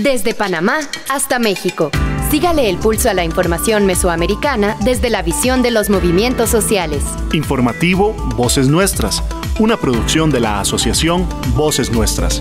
Desde Panamá hasta México. Sígale el pulso a la información mesoamericana desde la visión de los movimientos sociales. Informativo Voces Nuestras, una producción de la Asociación Voces Nuestras.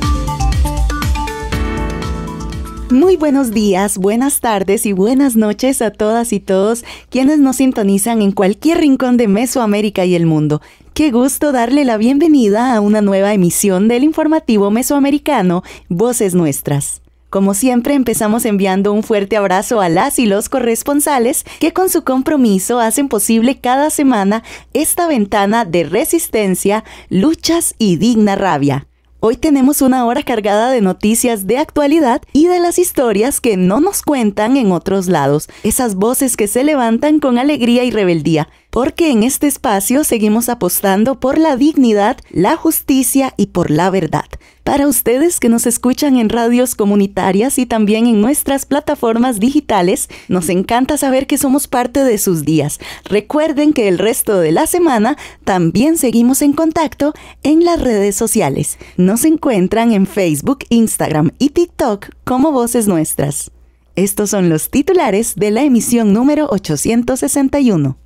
Muy buenos días, buenas tardes y buenas noches a todas y todos quienes nos sintonizan en cualquier rincón de Mesoamérica y el mundo. Qué gusto darle la bienvenida a una nueva emisión del informativo mesoamericano Voces Nuestras. Como siempre, empezamos enviando un fuerte abrazo a las y los corresponsales que con su compromiso hacen posible cada semana esta ventana de resistencia, luchas y digna rabia. Hoy tenemos una hora cargada de noticias de actualidad y de las historias que no nos cuentan en otros lados, esas voces que se levantan con alegría y rebeldía, porque en este espacio seguimos apostando por la dignidad, la justicia y por la verdad. Para ustedes que nos escuchan en radios comunitarias y también en nuestras plataformas digitales, nos encanta saber que somos parte de sus días. Recuerden que el resto de la semana también seguimos en contacto en las redes sociales. Nos encuentran en Facebook, Instagram y TikTok como Voces Nuestras. Estos son los titulares de la emisión número 861.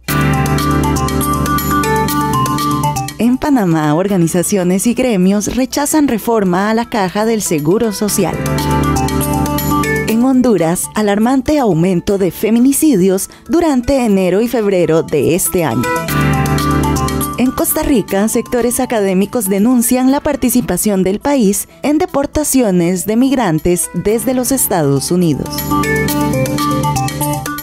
En Panamá, organizaciones y gremios rechazan reforma a la Caja del Seguro Social. En Honduras, alarmante aumento de feminicidios durante enero y febrero de este año. En Costa Rica, sectores académicos denuncian la participación del país en deportaciones de migrantes desde los Estados Unidos.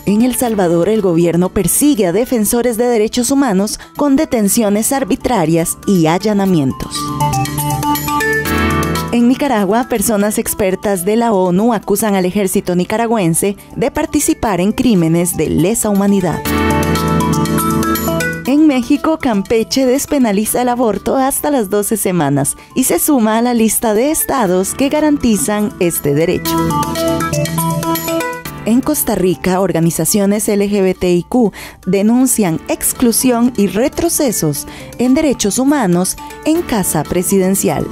En El Salvador, el gobierno persigue a defensores de derechos humanos con detenciones arbitrarias y allanamientos. En Nicaragua, personas expertas de la ONU acusan al ejército nicaragüense de participar en crímenes de lesa humanidad. En México, Campeche despenaliza el aborto hasta las 12 semanas y se suma a la lista de estados que garantizan este derecho. En Costa Rica, organizaciones LGBTIQ denuncian exclusión y retrocesos en derechos humanos en Casa Presidencial.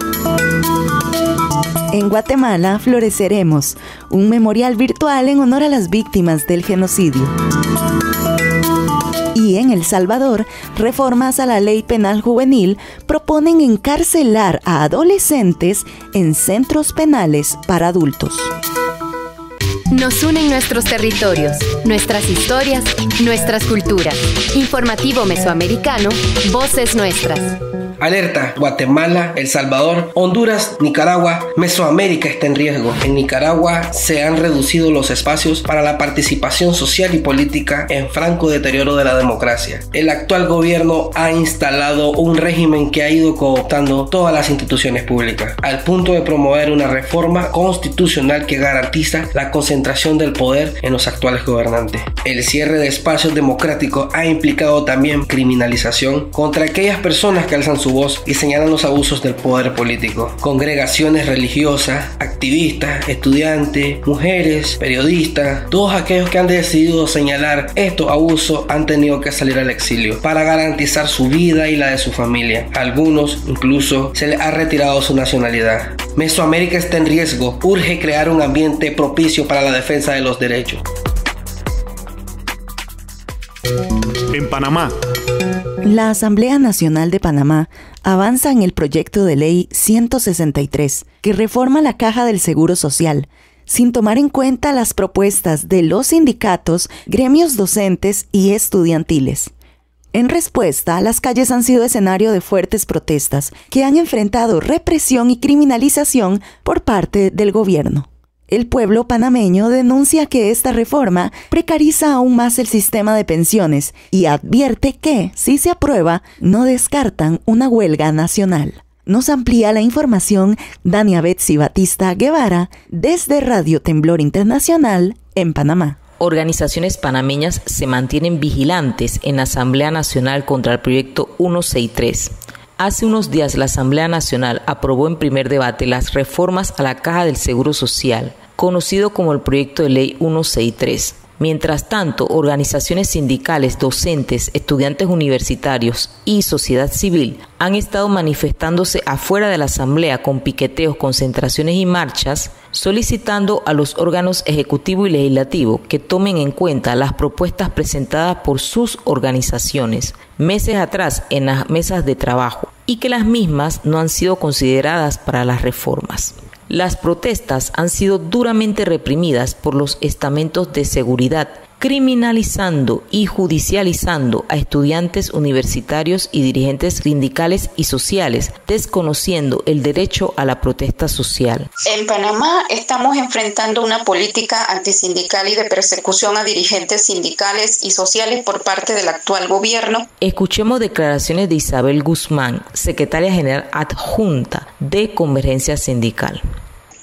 En Guatemala, Floreceremos, un memorial virtual en honor a las víctimas del genocidio. Y en El Salvador, reformas a la ley penal juvenil proponen encarcelar a adolescentes en centros penales para adultos. Nos unen nuestros territorios, nuestras historias, nuestras culturas. Informativo mesoamericano, Voces Nuestras. Alerta: Guatemala, El Salvador, Honduras, Nicaragua, Mesoamérica está en riesgo. En Nicaragua se han reducido los espacios para la participación social y política en franco deterioro de la democracia. El actual gobierno ha instalado un régimen que ha ido cooptando todas las instituciones públicas, al punto de promover una reforma constitucional que garantiza la concentración del poder en los actuales gobernantes. El cierre de espacios democráticos ha implicado también criminalización contra aquellas personas que alzan su voz y señalan los abusos del poder político. Congregaciones religiosas, activistas, estudiantes, mujeres, periodistas, todos aquellos que han decidido señalar estos abusos han tenido que salir al exilio para garantizar su vida y la de su familia. A algunos incluso se les ha retirado su nacionalidad. Mesoamérica está en riesgo. Urge crear un ambiente propicio para la defensa de los derechos. En Panamá, la Asamblea Nacional de Panamá avanza en el proyecto de ley 163, que reforma la Caja del Seguro Social, sin tomar en cuenta las propuestas de los sindicatos, gremios docentes y estudiantiles. En respuesta, las calles han sido escenario de fuertes protestas que han enfrentado represión y criminalización por parte del gobierno. El pueblo panameño denuncia que esta reforma precariza aún más el sistema de pensiones y advierte que, si se aprueba, no descartan una huelga nacional. Nos amplía la información Dania Betsy Batista Guevara desde Radio Temblor Internacional en Panamá. Organizaciones panameñas se mantienen vigilantes en la Asamblea Nacional contra el proyecto 163. Hace unos días la Asamblea Nacional aprobó en primer debate las reformas a la Caja del Seguro Social, conocido como el proyecto de ley 163. Mientras tanto, organizaciones sindicales, docentes, estudiantes universitarios y sociedad civil han estado manifestándose afuera de la Asamblea con piqueteos, concentraciones y marchas, solicitando a los órganos ejecutivo y legislativo que tomen en cuenta las propuestas presentadas por sus organizaciones meses atrás en las mesas de trabajo y que las mismas no han sido consideradas para las reformas. Las protestas han sido duramente reprimidas por los estamentos de seguridad, criminalizando y judicializando a estudiantes universitarios y dirigentes sindicales y sociales, desconociendo el derecho a la protesta social. En Panamá estamos enfrentando una política antisindical y de persecución a dirigentes sindicales y sociales por parte del actual gobierno. Escuchemos declaraciones de Isabel Guzmán, secretaria general adjunta de Convergencia Sindical.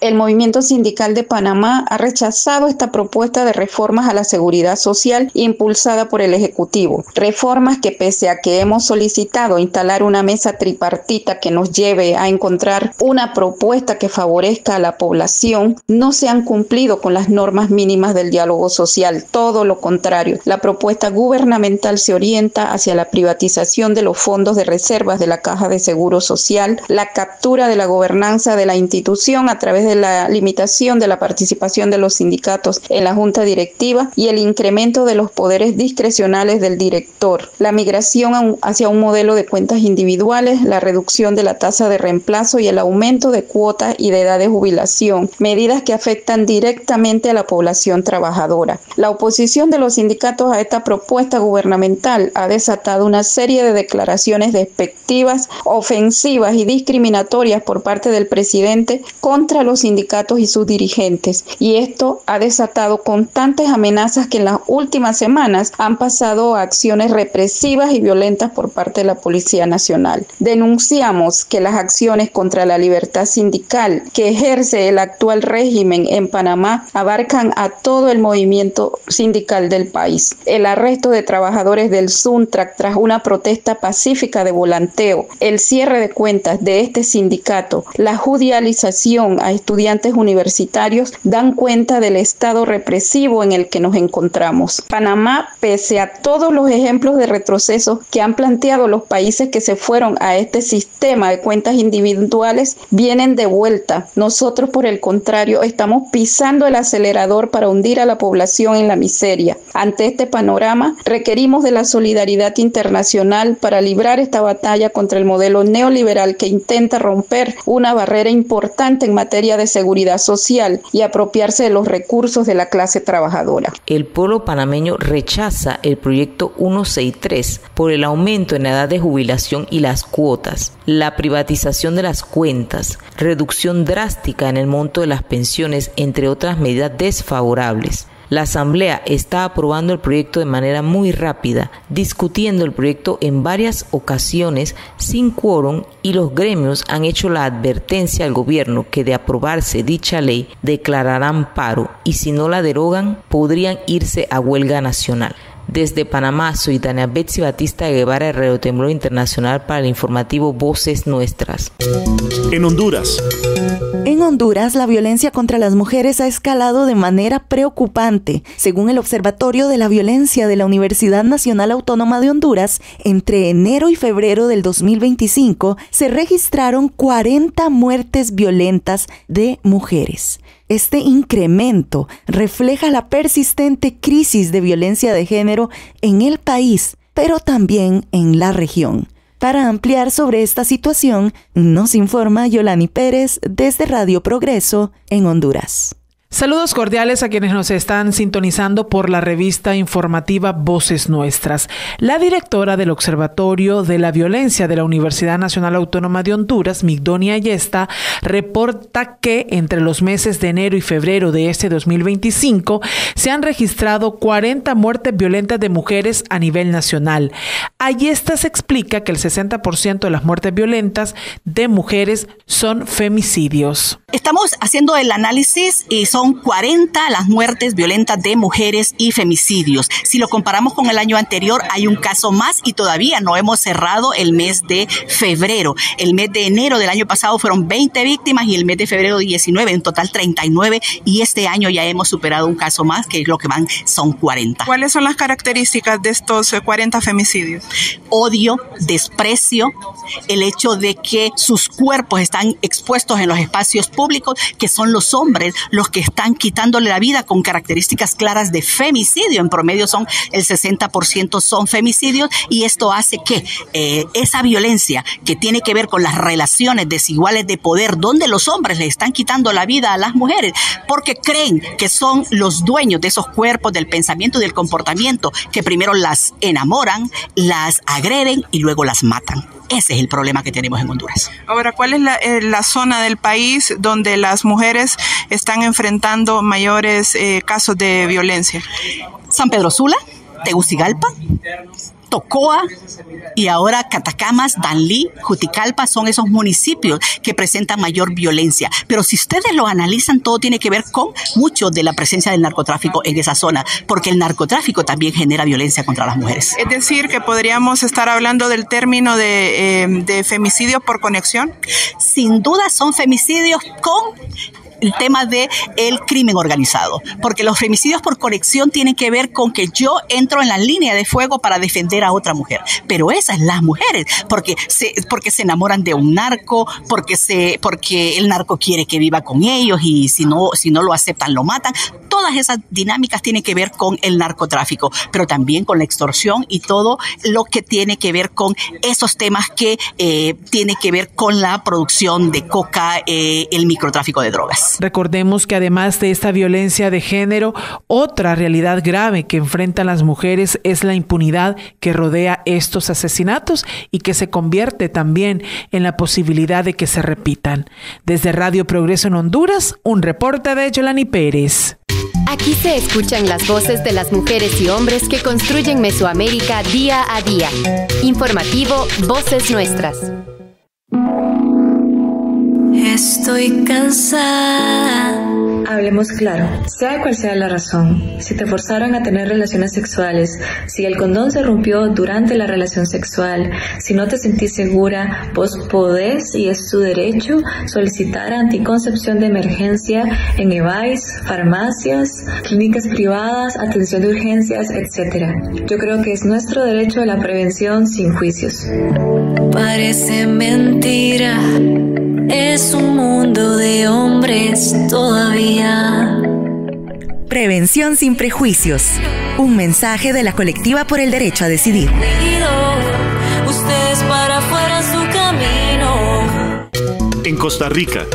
El movimiento sindical de Panamá ha rechazado esta propuesta de reformas a la seguridad social impulsada por el Ejecutivo. Reformas que, pese a que hemos solicitado instalar una mesa tripartita que nos lleve a encontrar una propuesta que favorezca a la población, no se han cumplido con las normas mínimas del diálogo social. Todo lo contrario, la propuesta gubernamental se orienta hacia la privatización de los fondos de reservas de la Caja de Seguro Social, la captura de la gobernanza de la institución a través de la limitación de la participación de los sindicatos en la junta directiva y el incremento de los poderes discrecionales del director, la migración hacia un modelo de cuentas individuales, la reducción de la tasa de reemplazo y el aumento de cuotas y de edad de jubilación, medidas que afectan directamente a la población trabajadora. La oposición de los sindicatos a esta propuesta gubernamental ha desatado una serie de declaraciones despectivas, ofensivas y discriminatorias por parte del presidente contra los sindicatos y sus dirigentes, y esto ha desatado constantes amenazas que en las últimas semanas han pasado a acciones represivas y violentas por parte de la Policía Nacional. Denunciamos que las acciones contra la libertad sindical que ejerce el actual régimen en Panamá abarcan a todo el movimiento sindical del país. El arresto de trabajadores del Suntrac tras una protesta pacífica de volanteo, el cierre de cuentas de este sindicato, la judicialización a estudiantes universitarios dan cuenta del estado represivo en el que nos encontramos. Panamá, pese a todos los ejemplos de retroceso que han planteado los países que se fueron a este sistema de cuentas individuales, vienen de vuelta. Nosotros, por el contrario, estamos pisando el acelerador para hundir a la población en la miseria. Ante este panorama, requerimos de la solidaridad internacional para librar esta batalla contra el modelo neoliberal que intenta romper una barrera importante en materia de seguridad social y apropiarse de los recursos de la clase trabajadora. El pueblo panameño rechaza el proyecto 163 por el aumento en la edad de jubilación y las cuotas, la privatización de las cuentas, reducción drástica en el monto de las pensiones, entre otras medidas desfavorables. La Asamblea está aprobando el proyecto de manera muy rápida, discutiendo el proyecto en varias ocasiones sin quórum, y los gremios han hecho la advertencia al gobierno que de aprobarse dicha ley declararán paro y si no la derogan podrían irse a huelga nacional. Desde Panamá, soy Tania Betsy Batista Guevara, de Radio Temblor Internacional, para el informativo Voces Nuestras. En Honduras. En Honduras, la violencia contra las mujeres ha escalado de manera preocupante. Según el Observatorio de la Violencia de la Universidad Nacional Autónoma de Honduras, entre enero y febrero del 2025 se registraron 40 muertes violentas de mujeres. Este incremento refleja la persistente crisis de violencia de género en el país, pero también en la región. Para ampliar sobre esta situación, nos informa Yolani Pérez desde Radio Progreso en Honduras. Saludos cordiales a quienes nos están sintonizando por la revista informativa Voces Nuestras. La directora del Observatorio de la Violencia de la Universidad Nacional Autónoma de Honduras, Migdonia Ayesta, reporta que entre los meses de enero y febrero de este 2025 se han registrado 40 muertes violentas de mujeres a nivel nacional. Ayesta se explica que el 60% de las muertes violentas de mujeres son femicidios. Estamos haciendo el análisis y son 40 las muertes violentas de mujeres y femicidios. Si lo comparamos con el año anterior, hay un caso más y todavía no hemos cerrado el mes de febrero. El mes de enero del año pasado fueron 20 víctimas y el mes de febrero 19, en total 39, y este año ya hemos superado un caso más, que es lo que van, son 40. ¿Cuáles son las características de estos 40 femicidios? Odio, desprecio, el hecho de que sus cuerpos están expuestos en los espacios públicos, que son los hombres los que están quitándole la vida, con características claras de femicidio. En promedio son el 60% son femicidios, y esto hace que esa violencia que tiene que ver con las relaciones desiguales de poder, donde los hombres le están quitando la vida a las mujeres porque creen que son los dueños de esos cuerpos, del pensamiento y del comportamiento, que primero las enamoran, las agreden y luego las matan. Ese es el problema que tenemos en Honduras. Ahora, ¿cuál es la zona del país donde las mujeres están enfrentando mayores casos de violencia? San Pedro Sula, Tegucigalpa, Tocoa y ahora Catacamas, Danlí, Juticalpa son esos municipios que presentan mayor violencia. Pero si ustedes lo analizan, todo tiene que ver con mucho de la presencia del narcotráfico en esa zona, porque el narcotráfico también genera violencia contra las mujeres. Es decir, que podríamos estar hablando del término de femicidio por conexión. Sin duda son femicidios con el tema de el crimen organizado, porque los femicidios por conexión tienen que ver con que yo entro en la línea de fuego para defender a otra mujer, pero esas las mujeres, porque se enamoran de un narco, porque el narco quiere que viva con ellos y si no lo aceptan lo matan. Todas esas dinámicas tienen que ver con el narcotráfico, pero también con la extorsión y todo lo que tiene que ver con esos temas que tiene que ver con la producción de coca, el microtráfico de drogas. Recordemos que además de esta violencia de género, otra realidad grave que enfrentan las mujeres es la impunidad que rodea estos asesinatos y que se convierte también en la posibilidad de que se repitan. Desde Radio Progreso en Honduras, un reporte de Yolani Pérez. Aquí se escuchan las voces de las mujeres y hombres que construyen Mesoamérica día a día. Informativo Voces Nuestras. Estoy cansada. Hablemos claro, sea cual sea la razón. Si te forzaron a tener relaciones sexuales, si el condón se rompió durante la relación sexual, si no te sentís segura, vos podés, y es tu derecho, solicitar anticoncepción de emergencia en EVAIS, farmacias, clínicas privadas, atención de urgencias, etc. Yo creo que es nuestro derecho a la prevención sin juicios. Parece mentira. Es un mundo de hombres todavía. Prevención sin prejuicios. Un mensaje de la Colectiva por el Derecho a Decidir. Ustedes para afuera su camino. En Costa Rica,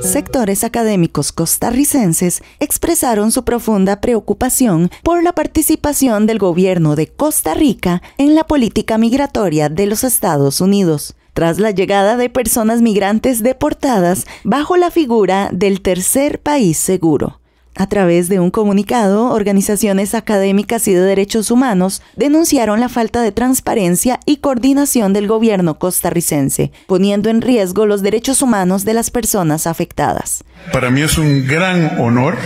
sectores académicos costarricenses expresaron su profunda preocupación por la participación del gobierno de Costa Rica en la política migratoria de los Estados Unidos, tras la llegada de personas migrantes deportadas bajo la figura del tercer país seguro. A través de un comunicado, organizaciones académicas y de derechos humanos denunciaron la falta de transparencia y coordinación del gobierno costarricense, poniendo en riesgo los derechos humanos de las personas afectadas. Para mí es un gran honor,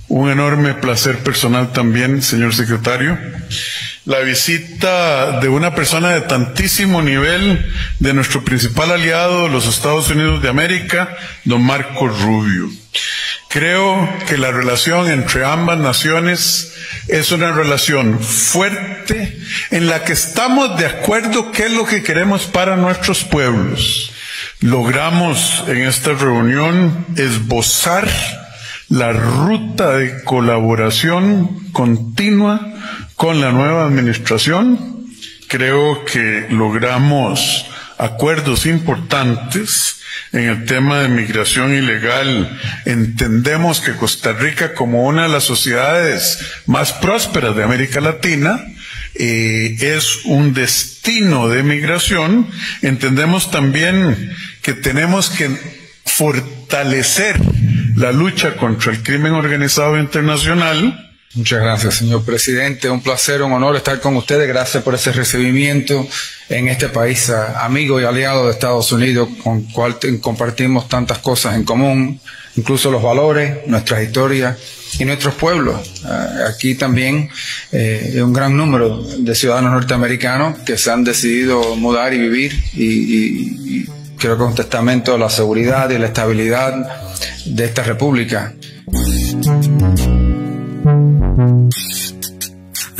un enorme placer personal también, señor secretario, la visita de una persona de tantísimo nivel de nuestro principal aliado, los Estados Unidos de América, don Marco Rubio. Creo que la relación entre ambas naciones es una relación fuerte en la que estamos de acuerdo qué es lo que queremos para nuestros pueblos. Logramos en esta reunión esbozar la ruta de colaboración continua con la nueva administración. Creo que logramos acuerdos importantes en el tema de migración ilegal. Entendemos que Costa Rica, como una de las sociedades más prósperas de América Latina, es un destino de migración. Entendemos también que tenemos que fortalecer la lucha contra el crimen organizado internacional Muchas gracias, señor presidente. Un placer, un honor estar con ustedes. Gracias por ese recibimiento en este país amigo y aliado de Estados Unidos, con el cual compartimos tantas cosas en común, incluso los valores, nuestras historias y nuestros pueblos. Aquí también hay un gran número de ciudadanos norteamericanos que se han decidido mudar y vivir y creo que es un testamento de la seguridad y la estabilidad de esta república.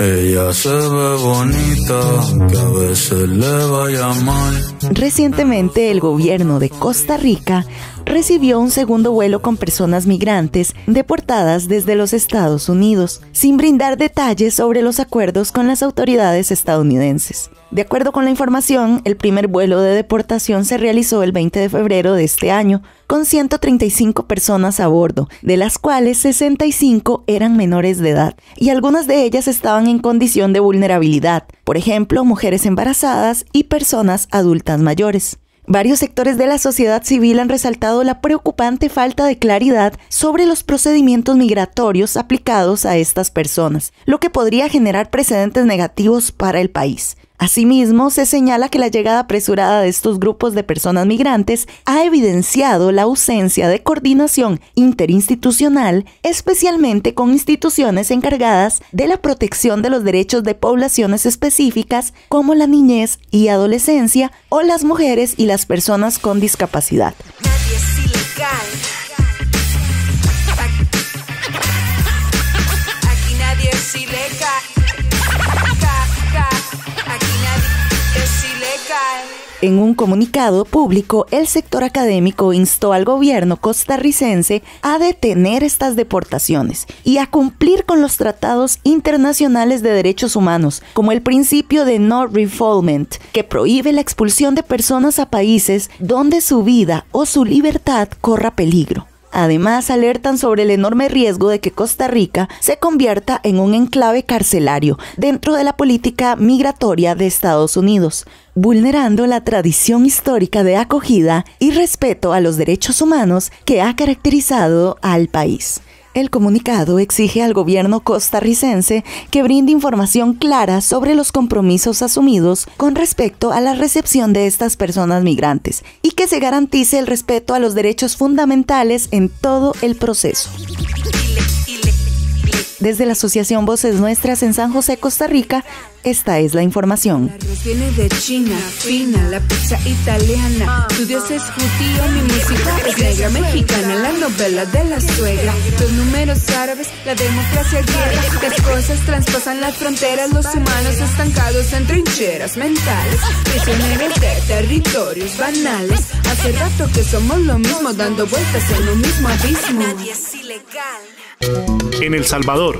Ella se ve bonita, que a veces le vaya mal. Recientemente el gobierno de Costa Rica recibió un segundo vuelo con personas migrantes deportadas desde los Estados Unidos, sin brindar detalles sobre los acuerdos con las autoridades estadounidenses. De acuerdo con la información, el primer vuelo de deportación se realizó el 20 de febrero de este año, con 135 personas a bordo, de las cuales 65 eran menores de edad, y algunas de ellas estaban en condición de vulnerabilidad, por ejemplo, mujeres embarazadas y personas adultas mayores. Varios sectores de la sociedad civil han resaltado la preocupante falta de claridad sobre los procedimientos migratorios aplicados a estas personas, lo que podría generar precedentes negativos para el país. Asimismo, se señala que la llegada apresurada de estos grupos de personas migrantes ha evidenciado la ausencia de coordinación interinstitucional, especialmente con instituciones encargadas de la protección de los derechos de poblaciones específicas como la niñez y adolescencia o las mujeres y las personas con discapacidad. Nadie es ilegal. Aquí nadie es ilegal. En un comunicado público, el sector académico instó al gobierno costarricense a detener estas deportaciones y a cumplir con los tratados internacionales de derechos humanos, como el principio de no-refoulement, que prohíbe la expulsión de personas a países donde su vida o su libertad corra peligro. Además, alertan sobre el enorme riesgo de que Costa Rica se convierta en un enclave carcelario dentro de la política migratoria de Estados Unidos, vulnerando la tradición histórica de acogida y respeto a los derechos humanos que ha caracterizado al país. El comunicado exige al gobierno costarricense que brinde información clara sobre los compromisos asumidos con respecto a la recepción de estas personas migrantes y que se garantice el respeto a los derechos fundamentales en todo el proceso. Desde la Asociación Voces Nuestras en San José, Costa Rica, esta es la información. El arroz viene de China, fina, la pizza italiana. Tu Dios es judío, mi música es negra, mexicana, la novela de la suegra. Los números árabes, la democracia griega. Las cosas traspasan las fronteras, los humanos estancados en trincheras mentales. Prisioneros de territorios banales. Hace rato que somos lo mismo, dando vueltas en un mismo abismo. Nadie es ilegal. En El Salvador.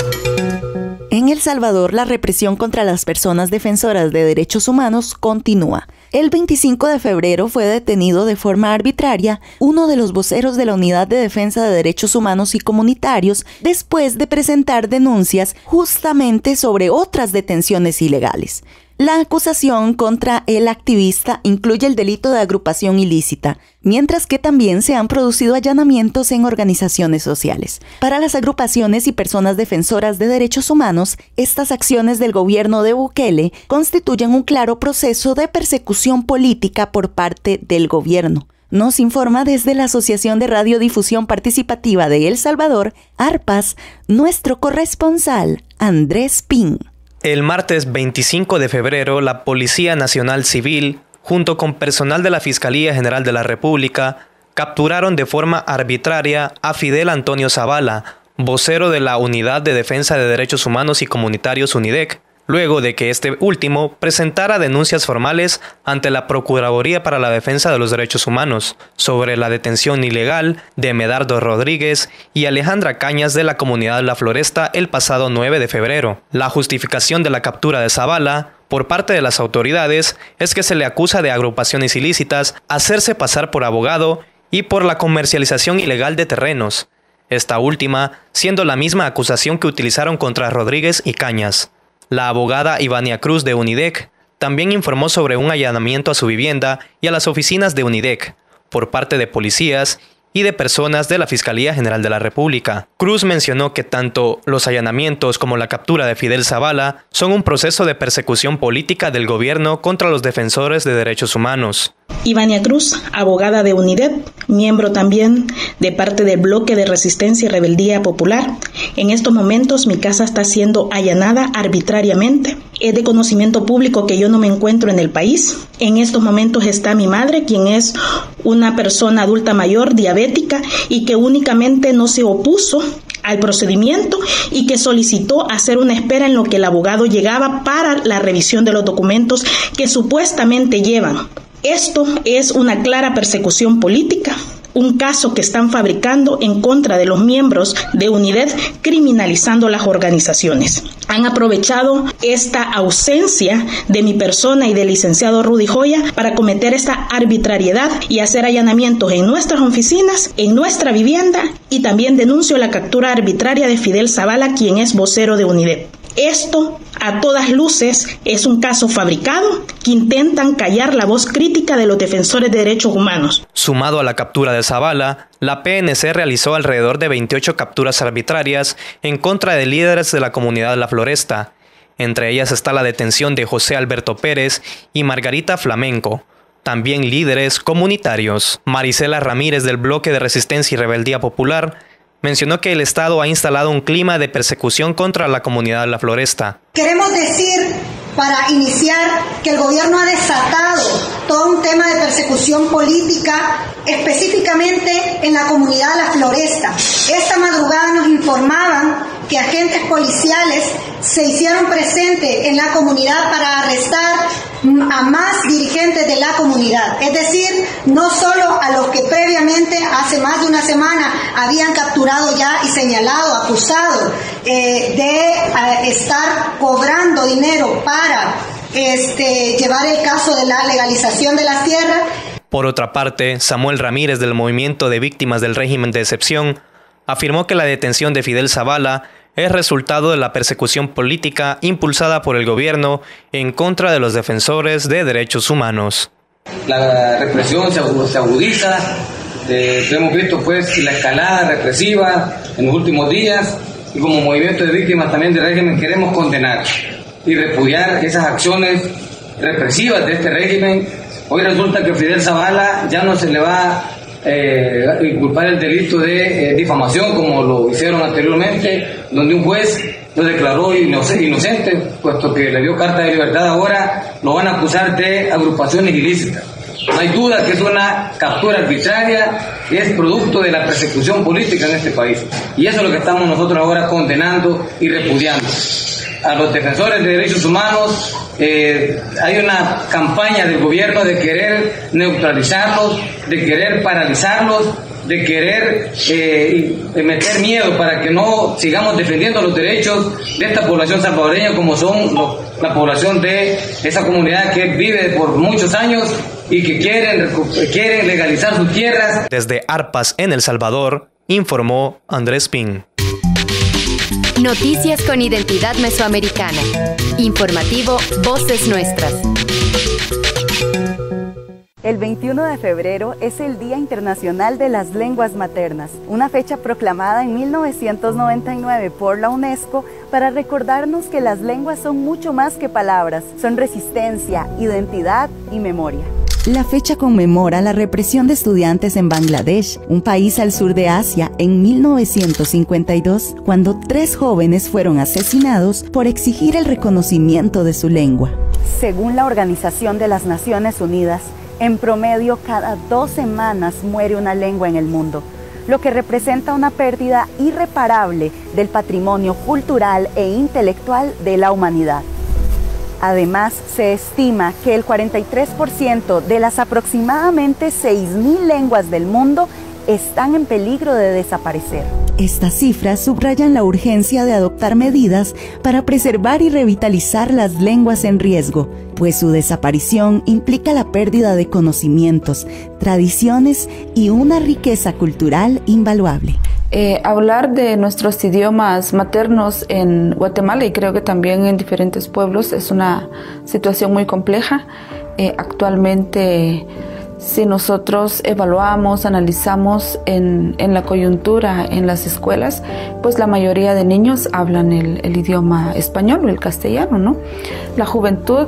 En El Salvador, la represión contra las personas defensoras de derechos humanos continúa. El 25 de febrero fue detenido de forma arbitraria uno de los voceros de la Unidad de Defensa de Derechos Humanos y Comunitarios después de presentar denuncias justamente sobre otras detenciones ilegales. La acusación contra el activista incluye el delito de agrupación ilícita, mientras que también se han producido allanamientos en organizaciones sociales. Para las agrupaciones y personas defensoras de derechos humanos, estas acciones del gobierno de Bukele constituyen un claro proceso de persecución política por parte del gobierno. Nos informa desde la Asociación de Radiodifusión Participativa de El Salvador, ARPAS, nuestro corresponsal, Andrés Pin. El martes 25 de febrero, la Policía Nacional Civil, junto con personal de la Fiscalía General de la República, capturaron de forma arbitraria a Fidel Antonio Zavala, vocero de la Unidad de Defensa de Derechos Humanos y Comunitarios UNIDEC, luego de que este último presentara denuncias formales ante la Procuraduría para la Defensa de los Derechos Humanos sobre la detención ilegal de Medardo Rodríguez y Alejandra Cañas de la comunidad La Floresta el pasado 9 de febrero. La justificación de la captura de Zavala por parte de las autoridades es que se le acusa de agrupaciones ilícitas, hacerse pasar por abogado y por la comercialización ilegal de terrenos, esta última siendo la misma acusación que utilizaron contra Rodríguez y Cañas. La abogada Ivania Cruz de UNIDEC también informó sobre un allanamiento a su vivienda y a las oficinas de UNIDEC por parte de policías y de personas de la Fiscalía General de la República. Cruz mencionó que tanto los allanamientos como la captura de Fidel Zavala son un proceso de persecución política del gobierno contra los defensores de derechos humanos. Ivania Cruz, abogada de UNIDEP, miembro también de parte del Bloque de Resistencia y Rebeldía Popular. En estos momentos mi casa está siendo allanada arbitrariamente. Es de conocimiento público que yo no me encuentro en el país. En estos momentos está mi madre, quien es una persona adulta mayor, diabética, y que únicamente no se opuso al procedimiento y que solicitó hacer una espera en lo que el abogado llegaba para la revisión de los documentos que supuestamente llevan. Esto es una clara persecución política, un caso que están fabricando en contra de los miembros de UNIDEP, criminalizando las organizaciones. Han aprovechado esta ausencia de mi persona y del licenciado Rudy Joya para cometer esta arbitrariedad y hacer allanamientos en nuestras oficinas, en nuestra vivienda, y también denuncio la captura arbitraria de Fidel Zavala, quien es vocero de UNIDEP. Esto, a todas luces, es un caso fabricado que intentan callar la voz crítica de los defensores de derechos humanos. Sumado a la captura de Zavala, la PNC realizó alrededor de 28 capturas arbitrarias en contra de líderes de la comunidad La Floresta. Entre ellas está la detención de José Alberto Pérez y Margarita Flamenco, también líderes comunitarios. Marisela Ramírez, del Bloque de Resistencia y Rebeldía Popular, mencionó que el Estado ha instalado un clima de persecución contra la comunidad La Floresta. Queremos decir, para iniciar, que el gobierno ha desatado todo un tema de persecución política, específicamente en la comunidad La Floresta. Esta madrugada nos informaban que agentes policiales se hicieron presentes en la comunidad para arrestar a más dirigentes de la comunidad. Es decir, no solo a los que previamente, hace más de una semana, habían capturado ya y señalado, acusado de estar cobrando dinero para llevar el caso de la legalización de las tierras. Por otra parte, Samuel Ramírez, del Movimiento de Víctimas del Régimen de Excepción, afirmó que la detención de Fidel Zavala es resultado de la persecución política impulsada por el gobierno en contra de los defensores de derechos humanos. La represión se agudiza, hemos visto pues la escalada represiva en los últimos días, y como movimiento de víctimas también del régimen queremos condenar y repudiar esas acciones represivas de este régimen. Hoy resulta que Fidel Zavala ya no se le va a inculpar el delito de difamación como lo hicieron anteriormente, donde un juez lo declaró inocente, puesto que le dio carta de libertad. Ahora lo van a acusar de agrupaciones ilícitas. No hay duda que es una captura arbitraria y es producto de la persecución política en este país. Y eso es lo que estamos nosotros ahora condenando y repudiando. A los defensores de derechos humanos hay una campaña del gobierno de querer neutralizarlos, de querer paralizarlos, de querer meter miedo para que no sigamos defendiendo los derechos de esta población salvadoreña, como son la población de esa comunidad que vive por muchos años y que quieren legalizar sus tierras. Desde Arpas, en El Salvador, informó Andrés Pin. Noticias con identidad mesoamericana. Informativo Voces Nuestras. El 21 de febrero es el Día Internacional de las Lenguas Maternas, una fecha proclamada en 1999 por la UNESCO para recordarnos que las lenguas son mucho más que palabras, son resistencia, identidad y memoria. La fecha conmemora la represión de estudiantes en Bangladesh, un país al sur de Asia, en 1952, cuando 3 jóvenes fueron asesinados por exigir el reconocimiento de su lengua. Según la Organización de las Naciones Unidas, en promedio, cada 2 semanas muere una lengua en el mundo, lo que representa una pérdida irreparable del patrimonio cultural e intelectual de la humanidad. Además, se estima que el 43% de las aproximadamente 6.000 lenguas del mundo están en peligro de desaparecer. Estas cifras subrayan la urgencia de adoptar medidas para preservar y revitalizar las lenguas en riesgo, pues su desaparición implica la pérdida de conocimientos, tradiciones y una riqueza cultural invaluable. Hablar de nuestros idiomas maternos en Guatemala, y creo que también en diferentes pueblos, es una situación muy compleja. Actualmente Si nosotros evaluamos, analizamos en la coyuntura en las escuelas, pues la mayoría de niños hablan el idioma español o el castellano, ¿no? La juventud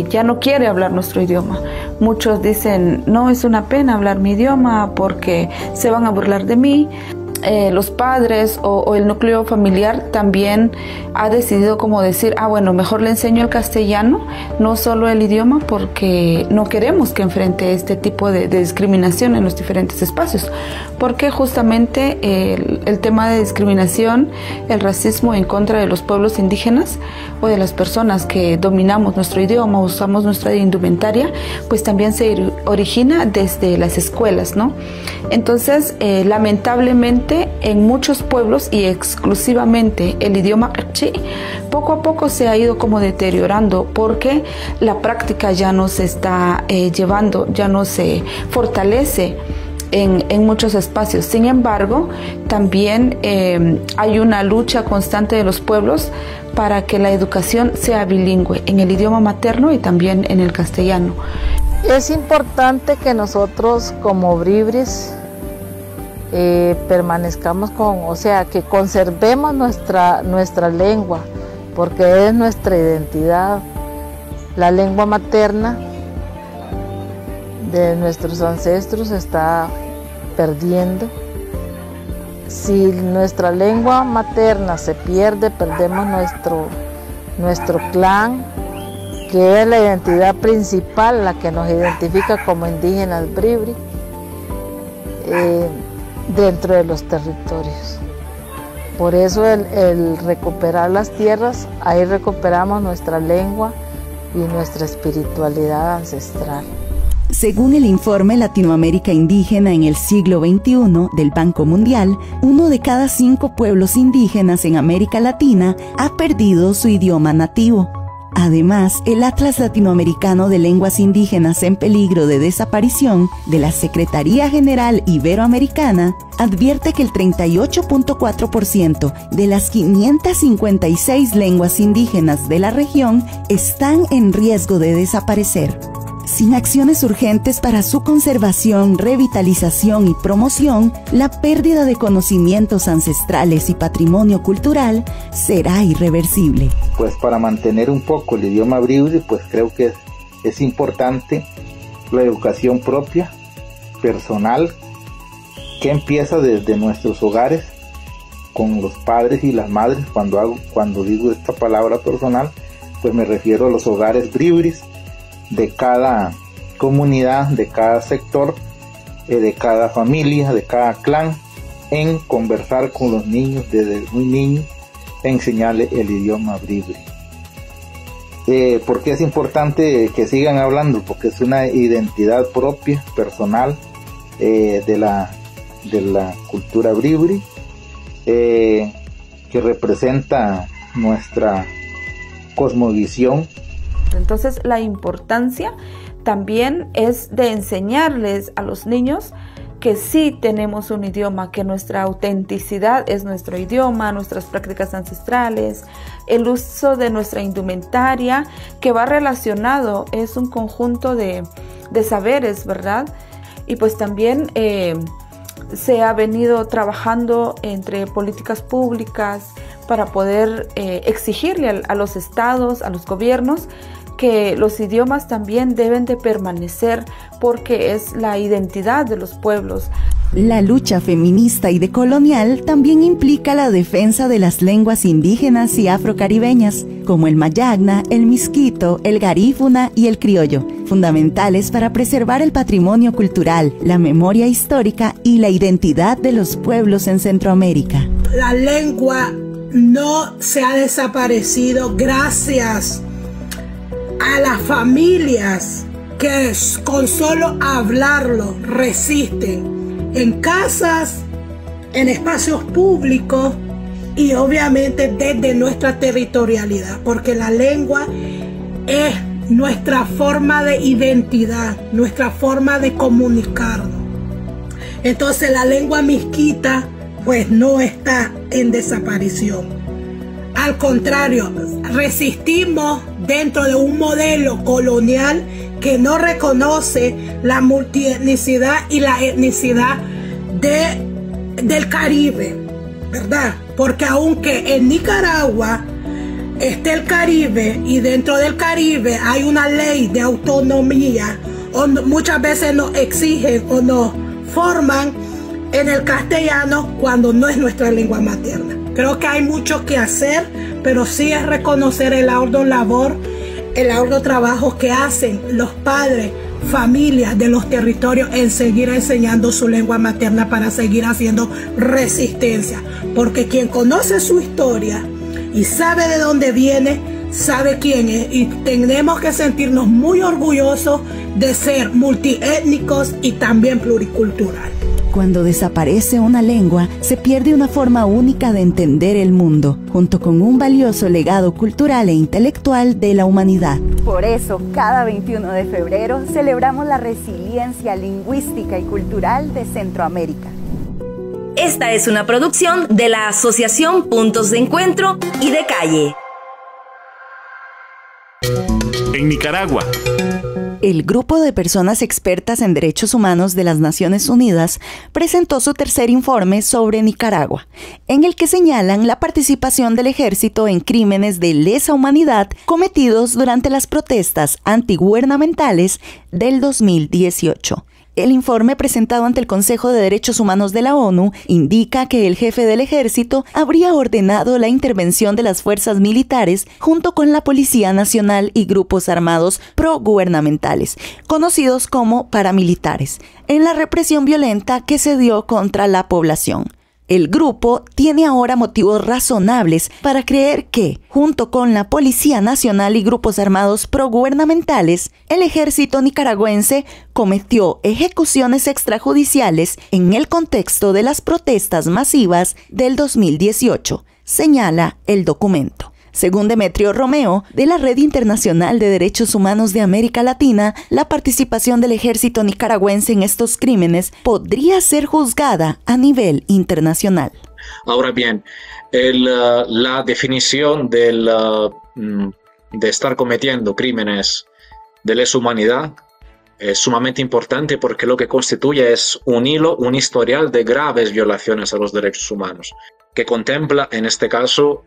ya no quiere hablar nuestro idioma. Muchos dicen, no, es una pena hablar mi idioma porque se van a burlar de mí. Los padres o el núcleo familiar también ha decidido como decir, bueno, mejor le enseño el castellano, no solo el idioma, porque no queremos que enfrente este tipo de discriminación en los diferentes espacios, porque justamente el tema de discriminación, el racismo en contra de los pueblos indígenas o de las personas que dominamos nuestro idioma, usamos nuestra indumentaria, pues también se origina desde las escuelas, ¿no? Entonces, lamentablemente, en muchos pueblos y exclusivamente el idioma Akchi, poco a poco se ha ido como deteriorando porque la práctica ya no se está llevando, ya no se fortalece en muchos espacios. Sin embargo, también hay una lucha constante de los pueblos para que la educación sea bilingüe en el idioma materno y también en el castellano. Es importante que nosotros como bribris permanezcamos que conservemos nuestra lengua, porque es nuestra identidad. La lengua materna de nuestros ancestros se está perdiendo. Si nuestra lengua materna se pierde, perdemos nuestro clan, que es la identidad principal, la que nos identifica como indígenas bribri dentro de los territorios. Por eso el recuperar las tierras, ahí recuperamos nuestra lengua y nuestra espiritualidad ancestral. Según el informe Latinoamérica Indígena en el siglo XXI del Banco Mundial, 1 de cada 5 pueblos indígenas en América Latina ha perdido su idioma nativo. Además, el Atlas Latinoamericano de Lenguas Indígenas en Peligro de Desaparición de la Secretaría General Iberoamericana advierte que el 38.4% de las 556 lenguas indígenas de la región están en riesgo de desaparecer. Sin acciones urgentes para su conservación, revitalización y promoción, la pérdida de conocimientos ancestrales y patrimonio cultural será irreversible. Pues para mantener un poco el idioma bribri, pues creo que es importante la educación propia, personal, que empieza desde nuestros hogares, con los padres y las madres. Cuando digo esta palabra personal, pues me refiero a los hogares bribris de cada comunidad, de cada sector, de cada familia, de cada clan, en conversar con los niños desde muy niños, enseñarles el idioma bribri. ¿Por qué es importante que sigan hablando? Porque es una identidad propia, personal, de la cultura bribri, que representa nuestra cosmovisión. Entonces, la importancia también es de enseñarles a los niños que sí tenemos un idioma, que nuestra autenticidad es nuestro idioma, nuestras prácticas ancestrales, el uso de nuestra indumentaria, que va relacionado, es un conjunto de saberes, ¿verdad? Y pues también se ha venido trabajando entre políticas públicas para poder exigirle a los estados, a los gobiernos, que los idiomas también deben de permanecer porque es la identidad de los pueblos. La lucha feminista y decolonial también implica la defensa de las lenguas indígenas y afrocaribeñas, como el mayagna, el misquito, el garífuna y el criollo, fundamentales para preservar el patrimonio cultural, la memoria histórica y la identidad de los pueblos en Centroamérica. La lengua no se ha desaparecido gracias a las familias que con solo hablarlo resisten en casas, en espacios públicos y obviamente desde nuestra territorialidad, porque la lengua es nuestra forma de identidad, nuestra forma de comunicarnos. Entonces la lengua misquita pues no está en desaparición. Al contrario, resistimos dentro de un modelo colonial que no reconoce la multietnicidad y la etnicidad del Caribe, ¿verdad? Porque aunque en Nicaragua esté el Caribe y dentro del Caribe hay una ley de autonomía, muchas veces nos exigen o nos forman en el castellano cuando no es nuestra lengua materna. Creo que hay mucho que hacer, pero sí es reconocer el arduo labor, el arduo trabajo que hacen los padres, familias de los territorios en seguir enseñando su lengua materna para seguir haciendo resistencia. Porque quien conoce su historia y sabe de dónde viene, sabe quién es, y tenemos que sentirnos muy orgullosos de ser multiétnicos y también pluricultural. Cuando desaparece una lengua, se pierde una forma única de entender el mundo, junto con un valioso legado cultural e intelectual de la humanidad. Por eso, cada 21 de febrero celebramos la resiliencia lingüística y cultural de Centroamérica. Esta es una producción de la Asociación Puntos de Encuentro y de Calle. En Nicaragua. El Grupo de Personas Expertas en Derechos Humanos de las Naciones Unidas presentó su tercer informe sobre Nicaragua, en el que señalan la participación del ejército en crímenes de lesa humanidad cometidos durante las protestas antigubernamentales del 2018. El informe presentado ante el Consejo de Derechos Humanos de la ONU indica que el jefe del ejército habría ordenado la intervención de las fuerzas militares junto con la Policía Nacional y grupos armados progubernamentales, conocidos como paramilitares, en la represión violenta que se dio contra la población. El grupo tiene ahora motivos razonables para creer que, junto con la Policía Nacional y grupos armados progubernamentales, el ejército nicaragüense cometió ejecuciones extrajudiciales en el contexto de las protestas masivas del 2018, señala el documento. Según Demetrio Romeo, de la Red Internacional de Derechos Humanos de América Latina, la participación del ejército nicaragüense en estos crímenes podría ser juzgada a nivel internacional. Ahora bien, la definición de estar cometiendo crímenes de lesa humanidad es sumamente importante porque lo que constituye es un historial de graves violaciones a los derechos humanos, que contempla, en este caso,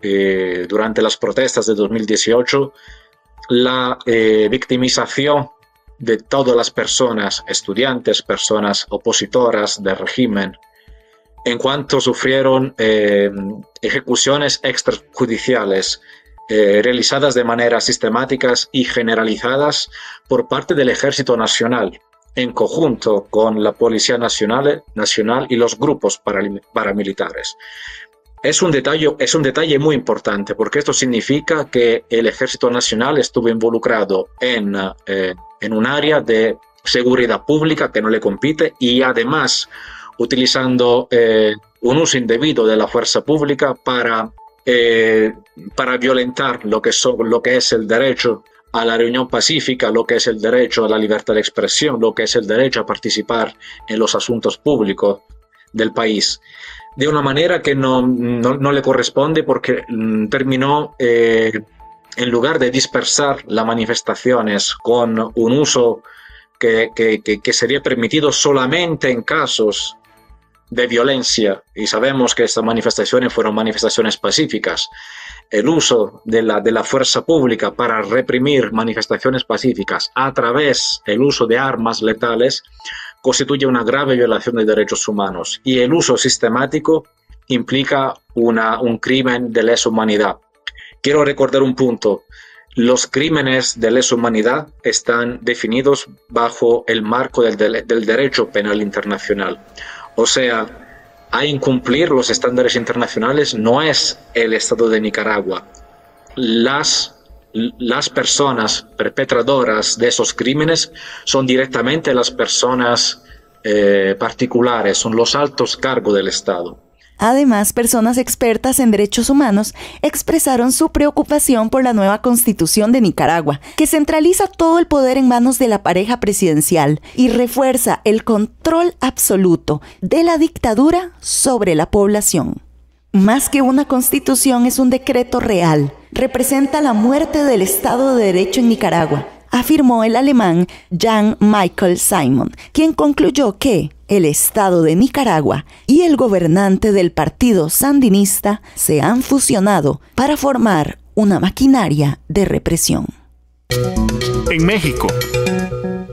durante las protestas de 2018, la victimización de todas las personas, estudiantes, personas opositoras del régimen, en cuanto sufrieron ejecuciones extrajudiciales realizadas de manera sistemáticas y generalizadas por parte del Ejército Nacional, en conjunto con la Policía Nacional y los grupos paramilitares. Es un detalle muy importante porque esto significa que el Ejército Nacional estuvo involucrado en un área de seguridad pública que no le compete y además utilizando un uso indebido de la fuerza pública para violentar lo que es el derecho a la reunión pacífica, lo que es el derecho a la libertad de expresión, lo que es el derecho a participar en los asuntos públicos del país, de una manera que no le corresponde porque terminó, en lugar de dispersar las manifestaciones con un uso que sería permitido solamente en casos de violencia, y sabemos que estas manifestaciones fueron manifestaciones pacíficas, el uso de la fuerza pública para reprimir manifestaciones pacíficas a través del uso de armas letales constituye una grave violación de derechos humanos y el uso sistemático implica un crimen de lesa humanidad. Quiero recordar un punto. Los crímenes de lesa humanidad están definidos bajo el marco del derecho penal internacional. O sea, a incumplir los estándares internacionales no es el Estado de Nicaragua. Las personas perpetradoras de esos crímenes son directamente las personas particulares, son los altos cargos del Estado. Además, personas expertas en derechos humanos expresaron su preocupación por la nueva Constitución de Nicaragua, que centraliza todo el poder en manos de la pareja presidencial y refuerza el control absoluto de la dictadura sobre la población. Más que una constitución, es un decreto real. Representa la muerte del Estado de Derecho en Nicaragua. afirmó el alemán Jan Michael Simon, quien concluyó que el Estado de Nicaragua y el gobernante del partido sandinista se han fusionado para formar una maquinaria de represión. En México,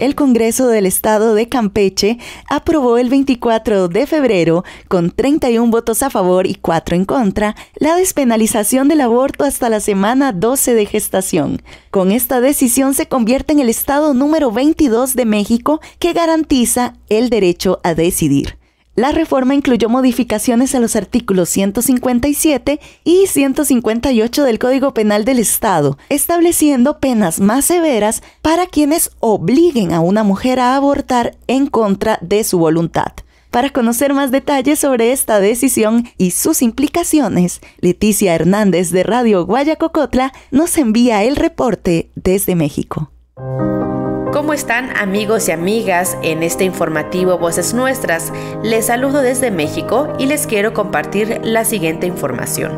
el Congreso del Estado de Campeche aprobó el 24 de febrero, con 31 votos a favor y 4 en contra, la despenalización del aborto hasta la semana 12 de gestación. Con esta decisión se convierte en el estado número 22 de México que garantiza el derecho a decidir. La reforma incluyó modificaciones a los artículos 157 y 158 del Código Penal del Estado, estableciendo penas más severas para quienes obliguen a una mujer a abortar en contra de su voluntad. Para conocer más detalles sobre esta decisión y sus implicaciones, Leticia Hernández de Radio Guayacocotla nos envía el reporte desde México. ¿Cómo están, amigos y amigas? En este informativo Voces Nuestras, les saludo desde México y les quiero compartir la siguiente información.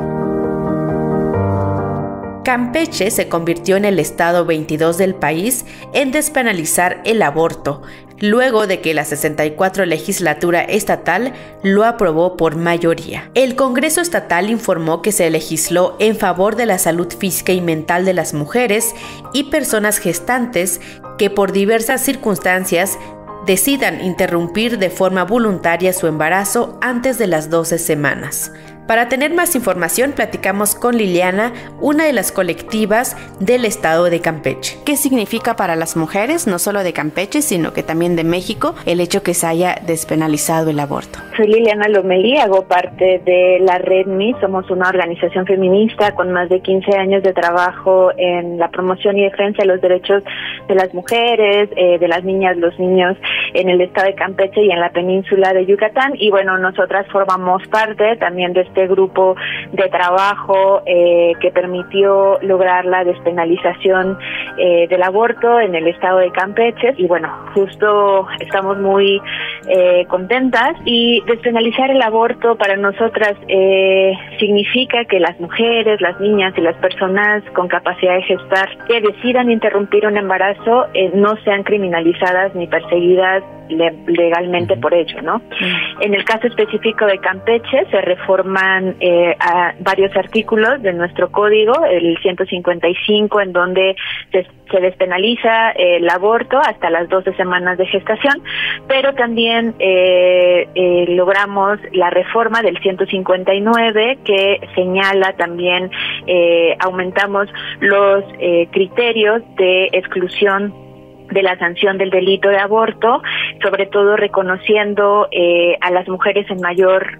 Campeche se convirtió en el estado 22 del país en despenalizar el aborto, luego de que la 64 legislatura estatal lo aprobó por mayoría. El Congreso estatal informó que se legisló en favor de la salud física y mental de las mujeres y personas gestantes que por diversas circunstancias decidan interrumpir de forma voluntaria su embarazo antes de las 12 semanas. Para tener más información, platicamos con Liliana, una de las colectivas del estado de Campeche. ¿Qué significa para las mujeres, no solo de Campeche, sino que también de México, el hecho que se haya despenalizado el aborto? Soy Liliana Lomelí, hago parte de la Red MI. Somos una organización feminista con más de 15 años de trabajo en la promoción y defensa de los derechos de las mujeres, de las niñas, los niños en el estado de Campeche y en la península de Yucatán. Y bueno, nosotras formamos parte también de este grupo de trabajo que permitió lograr la despenalización del aborto en el estado de Campeche. Y bueno, justo estamos muy contentas. Y despenalizar el aborto para nosotras significa que las mujeres, las niñas y las personas con capacidad de gestar que decidan interrumpir un embarazo no sean criminalizadas ni perseguidas legalmente por ello, ¿no? En el caso específico de Campeche se reforman a varios artículos de nuestro código, el 155, en donde se despenaliza el aborto hasta las 12 semanas de gestación, pero también logramos la reforma del 159 que señala también, aumentamos los criterios de exclusión de la sanción del delito de aborto, sobre todo reconociendo a las mujeres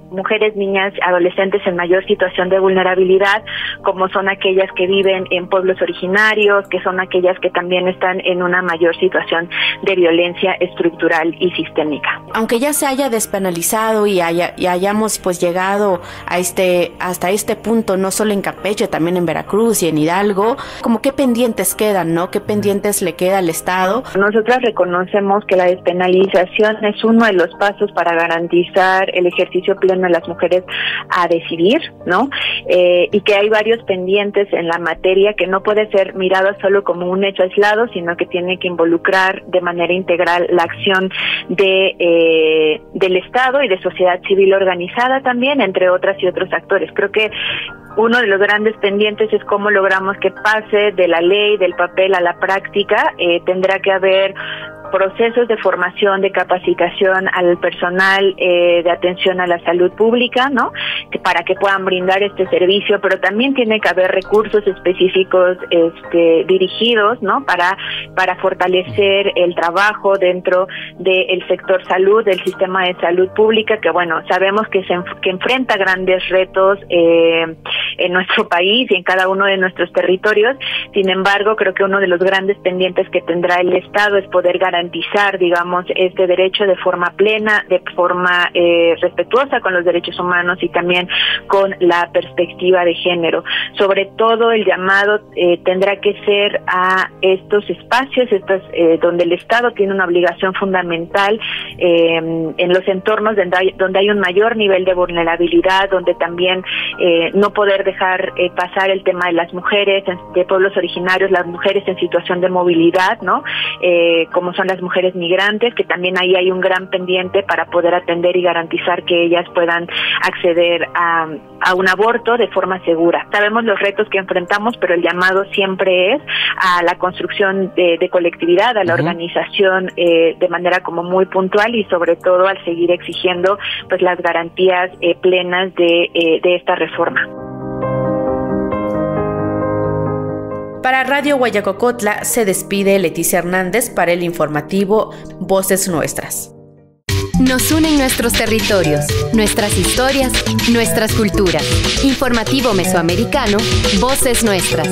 mujeres, niñas, adolescentes en mayor situación de vulnerabilidad, como son aquellas que viven en pueblos originarios, que son aquellas que también están en una mayor situación de violencia estructural y sistémica. Aunque ya se haya despenalizado y hayamos pues llegado hasta este punto, no solo en Campeche, también en Veracruz y en Hidalgo, como qué pendientes quedan, ¿no? ¿Qué pendientes le queda al Estado? Nosotras reconocemos que la despenalización es uno de los pasos para garantizar el ejercicio pleno de las mujeres a decidir, ¿no? Y que hay varios pendientes en la materia que no puede ser mirado solo como un hecho aislado, sino que tiene que involucrar de manera integral la acción del Estado y de sociedad civil organizada también, entre otras y otros actores. Creo que uno de los grandes pendientes es cómo logramos que pase de la ley, del papel a la práctica. Tendrá que haber procesos de formación, de capacitación al personal de atención a la salud pública, ¿no? Para que puedan brindar este servicio, pero también tiene que haber recursos específicos dirigidos, ¿no? Para fortalecer el trabajo dentro del sector salud, del sistema de salud pública, que bueno, sabemos que enfrenta grandes retos en nuestro país y en cada uno de nuestros territorios. Sin embargo, creo que uno de los grandes pendientes que tendrá el Estado es poder garantizar, digamos, este derecho de forma plena, de forma respetuosa con los derechos humanos y también con la perspectiva de género. Sobre todo el llamado tendrá que ser a estos espacios, donde el Estado tiene una obligación fundamental en los entornos donde hay un mayor nivel de vulnerabilidad, donde también no poder dejar pasar el tema de las mujeres de pueblos originarios, las mujeres en situación de movilidad, ¿no? Como son las mujeres migrantes, que también ahí hay un gran pendiente para poder atender y garantizar que ellas puedan acceder a un aborto de forma segura. Sabemos los retos que enfrentamos, pero el llamado siempre es a la construcción de colectividad, a la organización de manera como muy puntual y sobre todo al seguir exigiendo pues las garantías plenas de esta reforma. Para Radio Guayacocotla se despide Leticia Hernández para el informativo Voces Nuestras. Nos unen nuestros territorios, nuestras historias, nuestras culturas. Informativo Mesoamericano, Voces Nuestras.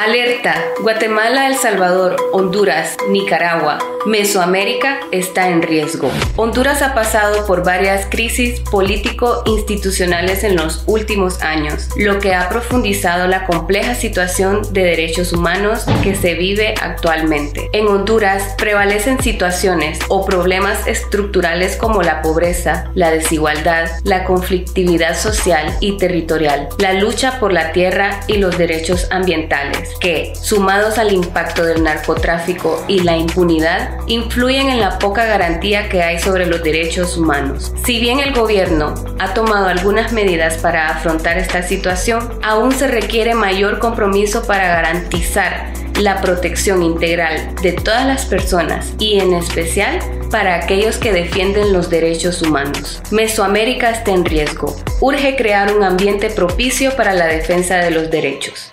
Alerta: Guatemala, El Salvador, Honduras, Nicaragua, Mesoamérica está en riesgo. Honduras ha pasado por varias crisis político-institucionales en los últimos años, lo que ha profundizado la compleja situación de derechos humanos que se vive actualmente. En Honduras prevalecen situaciones o problemas estructurales como la pobreza, la desigualdad, la conflictividad social y territorial, la lucha por la tierra y los derechos ambientales, que, sumados al impacto del narcotráfico y la impunidad, influyen en la poca garantía que hay sobre los derechos humanos. Si bien el gobierno ha tomado algunas medidas para afrontar esta situación, aún se requiere mayor compromiso para garantizar la protección integral de todas las personas y en especial para aquellos que defienden los derechos humanos. Mesoamérica está en riesgo. Urge crear un ambiente propicio para la defensa de los derechos.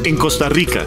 En Costa Rica,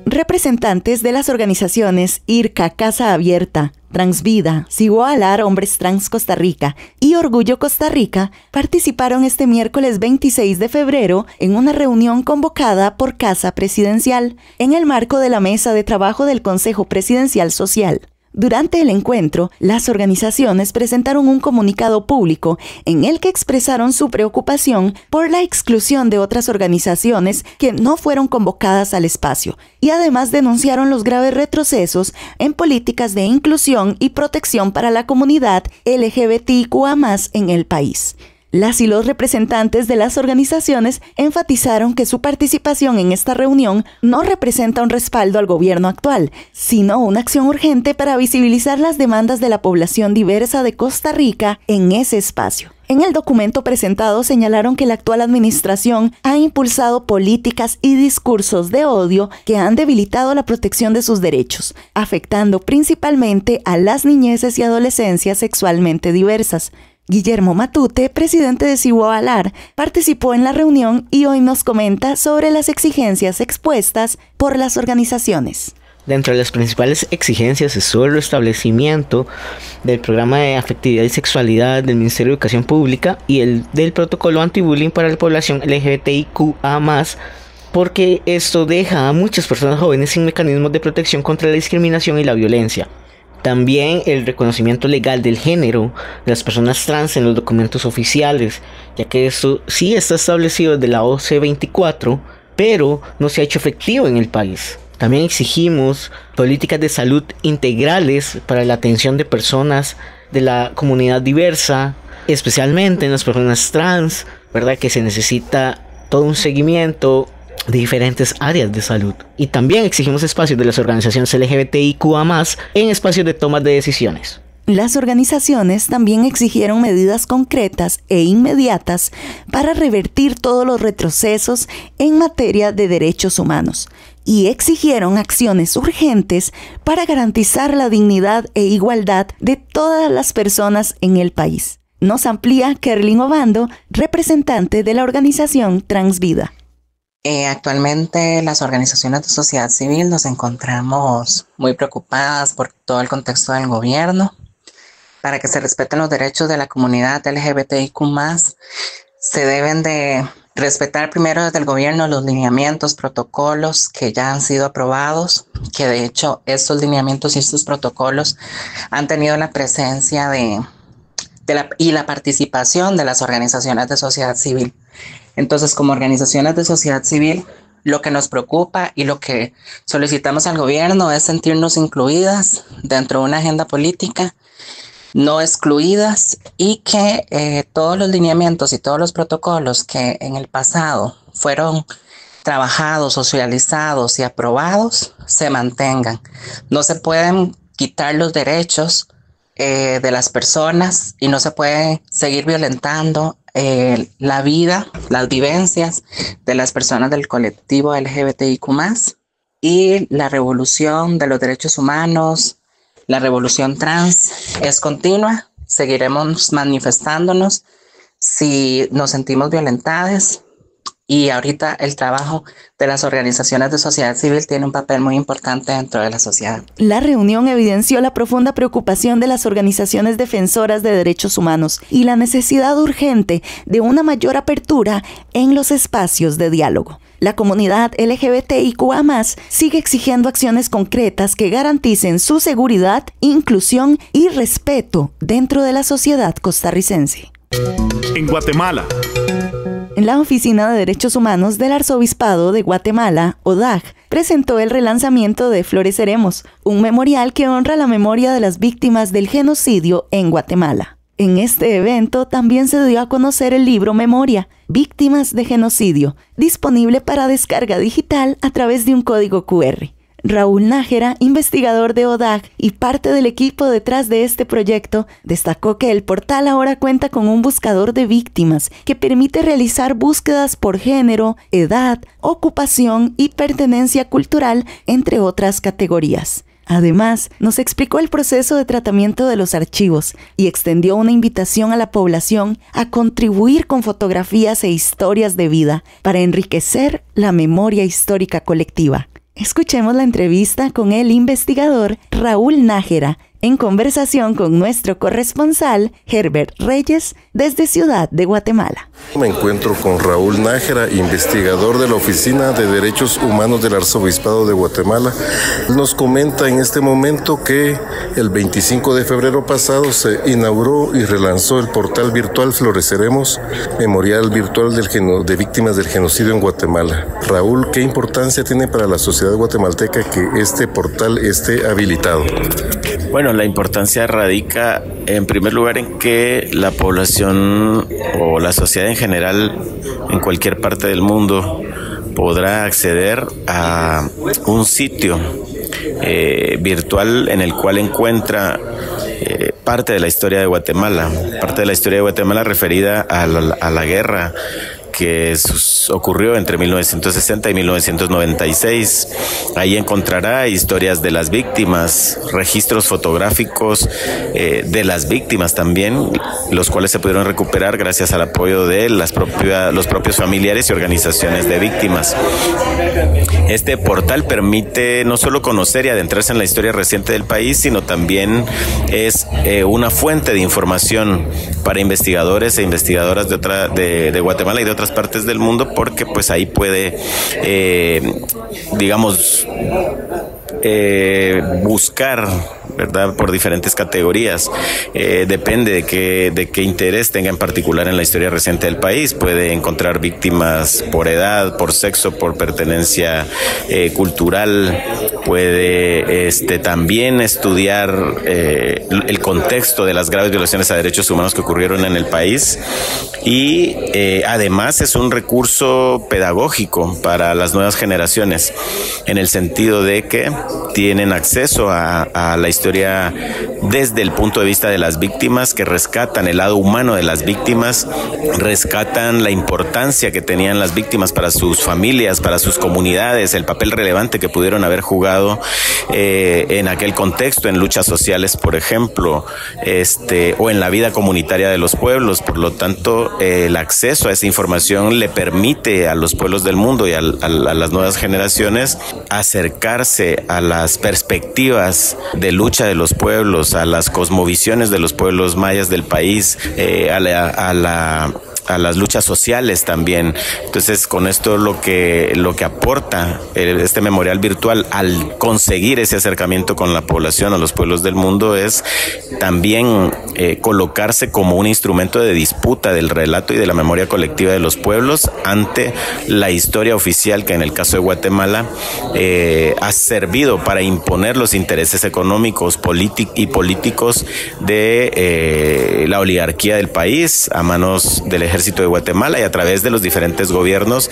representantes de las organizaciones IRCA Casa Abierta, Transvida, Sigualar Hombres Trans Costa Rica y Orgullo Costa Rica participaron este miércoles 26 de febrero en una reunión convocada por Casa Presidencial en el marco de la mesa de trabajo del Consejo Presidencial Social. Durante el encuentro, las organizaciones presentaron un comunicado público en el que expresaron su preocupación por la exclusión de otras organizaciones que no fueron convocadas al espacio y además denunciaron los graves retrocesos en políticas de inclusión y protección para la comunidad LGBTIQA+ en el país. Las y los representantes de las organizaciones enfatizaron que su participación en esta reunión no representa un respaldo al gobierno actual, sino una acción urgente para visibilizar las demandas de la población diversa de Costa Rica en ese espacio. En el documento presentado señalaron que la actual administración ha impulsado políticas y discursos de odio que han debilitado la protección de sus derechos, afectando principalmente a las niñeces y adolescencias sexualmente diversas. Guillermo Matute, presidente de Sigualar, participó en la reunión y hoy nos comenta sobre las exigencias expuestas por las organizaciones. Dentro de las principales exigencias estuvo el restablecimiento del programa de afectividad y sexualidad del Ministerio de Educación Pública y el del protocolo anti-bullying para la población LGBTIQA+, porque esto deja a muchas personas jóvenes sin mecanismos de protección contra la discriminación y la violencia. También el reconocimiento legal del género de las personas trans en los documentos oficiales, ya que esto sí está establecido desde la OCE 24, pero no se ha hecho efectivo en el país. También exigimos políticas de salud integrales para la atención de personas de la comunidad diversa, especialmente en las personas trans, ¿verdad? Que se necesita todo un seguimiento de diferentes áreas de salud. Y también exigimos espacios de las organizaciones LGBTIQA+ en espacios de toma de decisiones. Las organizaciones también exigieron medidas concretas e inmediatas para revertir todos los retrocesos en materia de derechos humanos y exigieron acciones urgentes para garantizar la dignidad e igualdad de todas las personas en el país. Nos amplía Kerlin Obando, representante de la organización Transvida. Actualmente las organizaciones de sociedad civil nos encontramos muy preocupadas por todo el contexto del gobierno. Para que se respeten los derechos de la comunidad LGBTIQ+, se deben de respetar primero desde el gobierno los lineamientos, protocolos que ya han sido aprobados, que de hecho estos lineamientos y estos protocolos han tenido la presencia y la participación de las organizaciones de sociedad civil. Entonces, como organizaciones de sociedad civil, lo que nos preocupa y lo que solicitamos al gobierno es sentirnos incluidas dentro de una agenda política no excluidas, y que todos los lineamientos y todos los protocolos que en el pasado fueron trabajados, socializados y aprobados se mantengan. No se pueden quitar los derechos de las personas y no se puede seguir violentando la vida, las vivencias de las personas del colectivo LGBTIQ+, y la revolución de los derechos humanos, la revolución trans es continua. Seguiremos manifestándonos si nos sentimos violentadas, y ahorita el trabajo de las organizaciones de sociedad civil tiene un papel muy importante dentro de la sociedad. La reunión evidenció la profunda preocupación de las organizaciones defensoras de derechos humanos y la necesidad urgente de una mayor apertura en los espacios de diálogo. La comunidad LGBTIQA+ sigue exigiendo acciones concretas que garanticen su seguridad, inclusión y respeto dentro de la sociedad costarricense. En Guatemala. En la Oficina de Derechos Humanos del Arzobispado de Guatemala, ODAG, presentó el relanzamiento de Floreceremos, un memorial que honra la memoria de las víctimas del genocidio en Guatemala. En este evento también se dio a conocer el libro Memoria, Víctimas de Genocidio, disponible para descarga digital a través de un código QR. Raúl Nájera, investigador de ODAG y parte del equipo detrás de este proyecto, destacó que el portal ahora cuenta con un buscador de víctimas que permite realizar búsquedas por género, edad, ocupación y pertenencia cultural, entre otras categorías. Además, nos explicó el proceso de tratamiento de los archivos y extendió una invitación a la población a contribuir con fotografías e historias de vida para enriquecer la memoria histórica colectiva. Escuchemos la entrevista con el investigador Raúl Nájera, en conversación con nuestro corresponsal Herbert Reyes desde Ciudad de Guatemala. Me encuentro con Raúl Nájera, investigador de la Oficina de Derechos Humanos del Arzobispado de Guatemala. Nos comenta en este momento que el 25 de febrero pasado se inauguró y relanzó el portal virtual Floreceremos, memorial virtual de víctimas del genocidio en Guatemala. Raúl, ¿qué importancia tiene para la sociedad guatemalteca que este portal esté habilitado? Bueno, la importancia radica en primer lugar en que la población o la sociedad en general en cualquier parte del mundo podrá acceder a un sitio virtual en el cual encuentra parte de la historia de Guatemala, referida a la guerra que ocurrió entre 1960 y 1996. Ahí encontrará historias de las víctimas, registros fotográficos de las víctimas también, los cuales se pudieron recuperar gracias al apoyo de los propios familiares y organizaciones de víctimas. Este portal permite no solo conocer y adentrarse en la historia reciente del país, sino también es una fuente de información para investigadores e investigadoras de Guatemala y de otras partes del mundo, porque pues ahí puede buscar, ¿verdad?, por diferentes categorías. Depende de qué interés tenga en particular en la historia reciente del país. Puede encontrar víctimas por edad, por sexo, por pertenencia cultural. Puede también estudiar el contexto de las graves violaciones a derechos humanos que ocurrieron en el país. Y además es un recurso pedagógico para las nuevas generaciones, en el sentido de que tienen acceso a la historia desde el punto de vista de las víctimas, que rescatan el lado humano de las víctimas, rescatan la importancia que tenían las víctimas para sus familias, para sus comunidades, el papel relevante que pudieron haber jugado en aquel contexto, en luchas sociales, por ejemplo, o en la vida comunitaria de los pueblos. Por lo tanto, el acceso a esa información le permite a los pueblos del mundo y a las nuevas generaciones acercarse a las perspectivas de lucha de los pueblos, a las cosmovisiones de los pueblos mayas del país, a las luchas sociales también. Entonces, con esto lo que aporta este memorial virtual al conseguir ese acercamiento con la población, a los pueblos del mundo, es también colocarse como un instrumento de disputa del relato y de la memoria colectiva de los pueblos ante la historia oficial, que en el caso de Guatemala ha servido para imponer los intereses económicos y políticos de la oligarquía del país a manos del ejército de Guatemala y a través de los diferentes gobiernos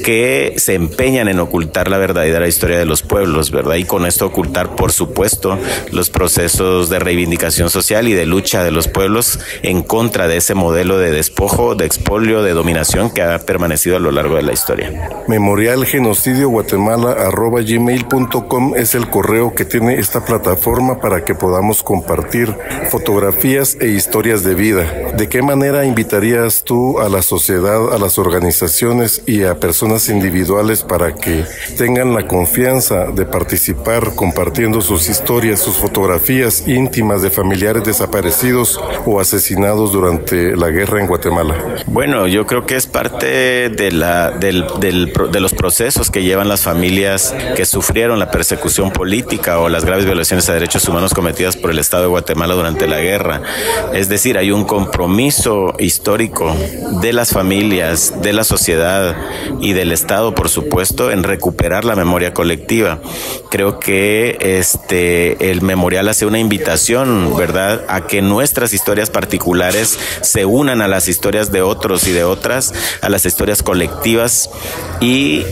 que se empeñan en ocultar la verdadera historia de los pueblos, ¿verdad? Y con esto ocultar, por supuesto, los procesos de reivindicación social y de lucha de los pueblos en contra de ese modelo de despojo, de expolio, de dominación que ha permanecido a lo largo de la historia. memorialgenocidio@gmail.com es el correo que tiene esta plataforma para que podamos compartir fotografías e historias de vida. ¿De qué manera invitarías tú a la sociedad, a las organizaciones y a personas individuales para que tengan la confianza de participar compartiendo sus historias, sus fotografías íntimas de familiares desaparecidos o asesinados durante la guerra en Guatemala? Bueno, yo creo que es parte de los procesos que llevan las familias que sufrieron la persecución política o las graves violaciones a derechos humanos cometidas por el Estado de Guatemala durante la guerra. Es decir, hay un compromiso histórico de las familias, de la sociedad y del Estado, por supuesto, en recuperar la memoria colectiva. Creo que el memorial hace una invitación, ¿verdad?, a que nuestras historias particulares se unan a las historias de otros y de otras, a las historias colectivas, y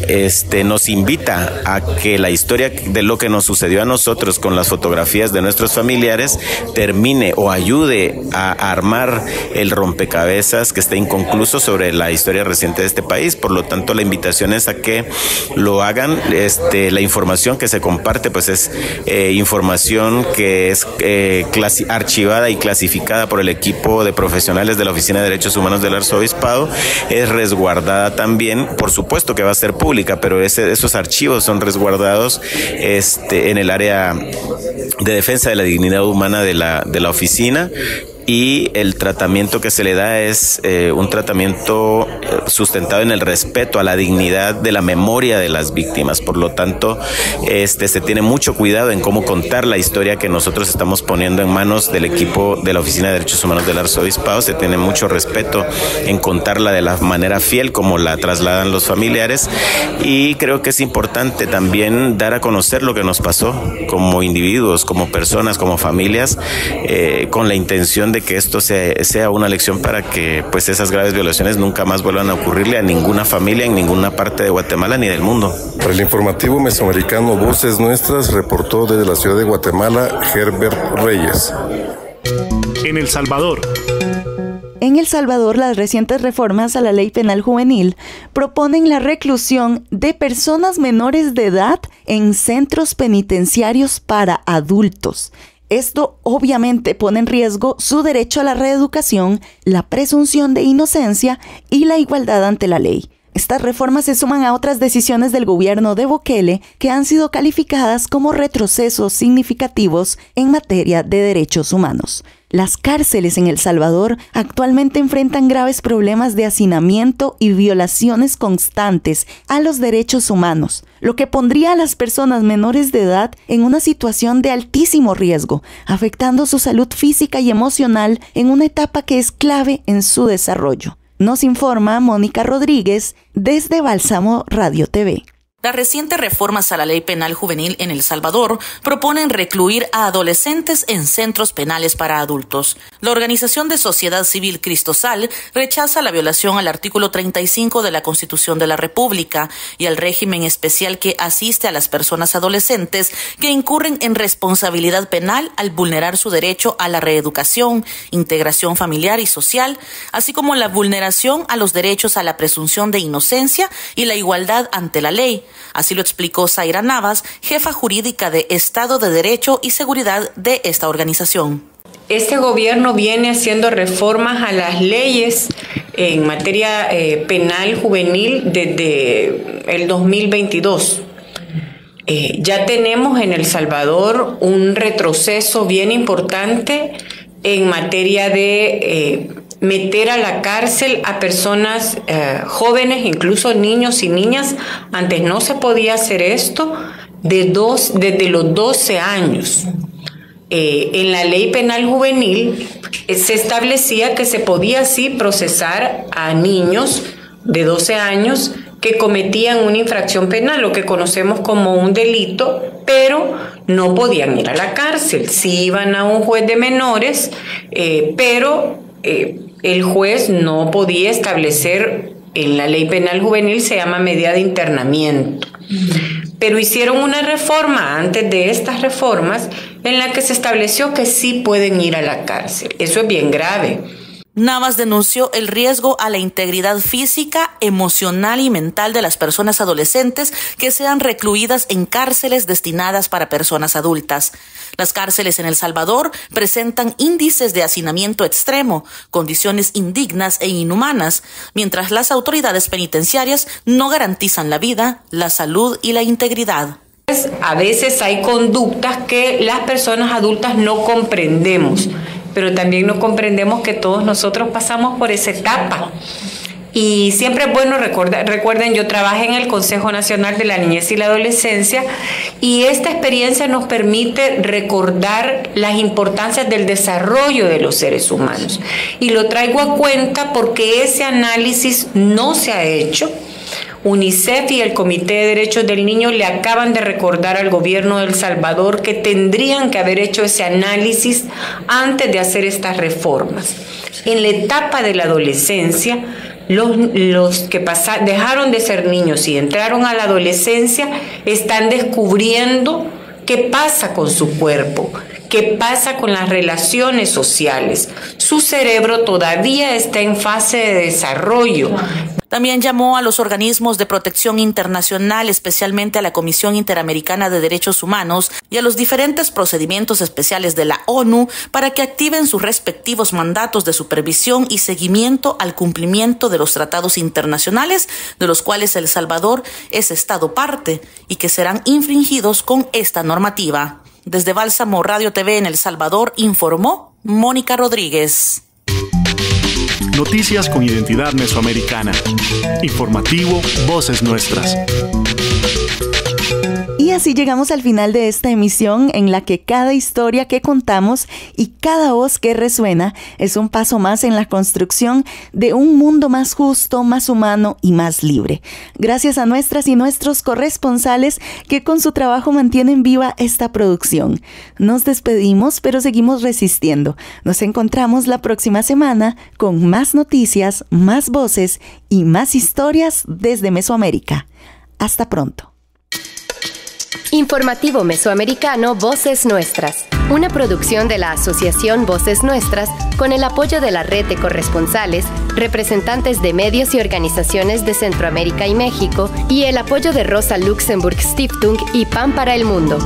nos invita a que la historia de lo que nos sucedió a nosotros con las fotografías de nuestros familiares termine o ayude a armar el rompecabezas que está inconcluso sobre la historia reciente de este país. Por lo tanto, la invitación es a que lo hagan. La información que se comparte pues es información que es archivada y clasificada por el equipo de profesionales de la Oficina de Derechos Humanos del Arzobispado. Es resguardada también, por supuesto que va a ser pública, pero esos archivos son resguardados en el área de defensa de la dignidad humana de la oficina. Y el tratamiento que se le da es un tratamiento sustentado en el respeto a la dignidad de la memoria de las víctimas. Por lo tanto, se tiene mucho cuidado en cómo contar la historia que nosotros estamos poniendo en manos del equipo de la Oficina de Derechos Humanos del Arzobispado. Se tiene mucho respeto en contarla de la manera fiel como la trasladan los familiares, y creo que es importante también dar a conocer lo que nos pasó como individuos, como personas, como familias, con la intención de que esto sea una lección para que pues esas graves violaciones nunca más vuelvan a ocurrirle a ninguna familia en ninguna parte de Guatemala ni del mundo. Para el informativo mesoamericano Voces Nuestras, reportó desde la ciudad de Guatemala Herbert Reyes. En El Salvador. En El Salvador, las recientes reformas a la Ley Penal Juvenil proponen la reclusión de personas menores de edad en centros penitenciarios para adultos. Esto obviamente pone en riesgo su derecho a la reeducación, la presunción de inocencia y la igualdad ante la ley. Estas reformas se suman a otras decisiones del gobierno de Bukele que han sido calificadas como retrocesos significativos en materia de derechos humanos. Las cárceles en El Salvador actualmente enfrentan graves problemas de hacinamiento y violaciones constantes a los derechos humanos, lo que pondría a las personas menores de edad en una situación de altísimo riesgo, afectando su salud física y emocional en una etapa que es clave en su desarrollo. Nos informa Mónica Rodríguez desde Bálsamo Radio TV. Las recientes reformas a la Ley Penal Juvenil en El Salvador proponen recluir a adolescentes en centros penales para adultos. La organización de sociedad civil Cristosal rechaza la violación al artículo 35 de la Constitución de la República y al régimen especial que asiste a las personas adolescentes que incurren en responsabilidad penal al vulnerar su derecho a la reeducación, integración familiar y social, así como la vulneración a los derechos a la presunción de inocencia y la igualdad ante la ley. Así lo explicó Zaira Navas, jefa jurídica de Estado de Derecho y Seguridad de esta organización. Este gobierno viene haciendo reformas a las leyes en materia penal juvenil desde el 2022. Ya tenemos en El Salvador un retroceso bien importante en materia de meter a la cárcel a personas jóvenes, incluso niños y niñas. Antes no se podía hacer esto desde los 12 años. En la ley penal juvenil se establecía que se podía sí procesar a niños de 12 años que cometían una infracción penal, lo que conocemos como un delito, pero no podían ir a la cárcel. Sí iban a un juez de menores, pero el juez no podía establecer, en la ley penal juvenil se llama medida de internamiento. Pero hicieron una reforma antes de estas reformas en la que se estableció que sí pueden ir a la cárcel. Eso es bien grave. Navas denunció el riesgo a la integridad física, emocional y mental de las personas adolescentes que sean recluidas en cárceles destinadas para personas adultas. Las cárceles en El Salvador presentan índices de hacinamiento extremo, condiciones indignas e inhumanas, mientras las autoridades penitenciarias no garantizan la vida, la salud y la integridad. A veces hay conductas que las personas adultas no comprendemos, pero también no comprendemos que todos nosotros pasamos por esa etapa. Y siempre es bueno recordar, recuerden, yo trabajé en el Consejo Nacional de la Niñez y la Adolescencia y esta experiencia nos permite recordar las importancias del desarrollo de los seres humanos. Y lo traigo a cuenta porque ese análisis no se ha hecho. UNICEF y el Comité de Derechos del Niño le acaban de recordar al gobierno de El Salvador que tendrían que haber hecho ese análisis antes de hacer estas reformas. En la etapa de la adolescencia, los que dejaron de ser niños y entraron a la adolescencia están descubriendo qué pasa con su cuerpo, qué pasa con las relaciones sociales. Su cerebro todavía está en fase de desarrollo. También llamó a los organismos de protección internacional, especialmente a la Comisión Interamericana de Derechos Humanos y a los diferentes procedimientos especiales de la ONU para que activen sus respectivos mandatos de supervisión y seguimiento al cumplimiento de los tratados internacionales de los cuales El Salvador es Estado parte y que serán infringidos con esta normativa. Desde Bálsamo Radio TV en El Salvador informó Mónica Rodríguez. Noticias con identidad mesoamericana. Informativo Voces Nuestras. Y así llegamos al final de esta emisión en la que cada historia que contamos y cada voz que resuena es un paso más en la construcción de un mundo más justo, más humano y más libre. Gracias a nuestras y nuestros corresponsales que con su trabajo mantienen viva esta producción. Nos despedimos, pero seguimos resistiendo. Nos encontramos la próxima semana con más noticias, más voces y más historias desde Mesoamérica. Hasta pronto. Informativo Mesoamericano Voces Nuestras, una producción de la Asociación Voces Nuestras con el apoyo de la Red de Corresponsales, representantes de medios y organizaciones de Centroamérica y México y el apoyo de Rosa Luxemburg Stiftung y Pan para el Mundo.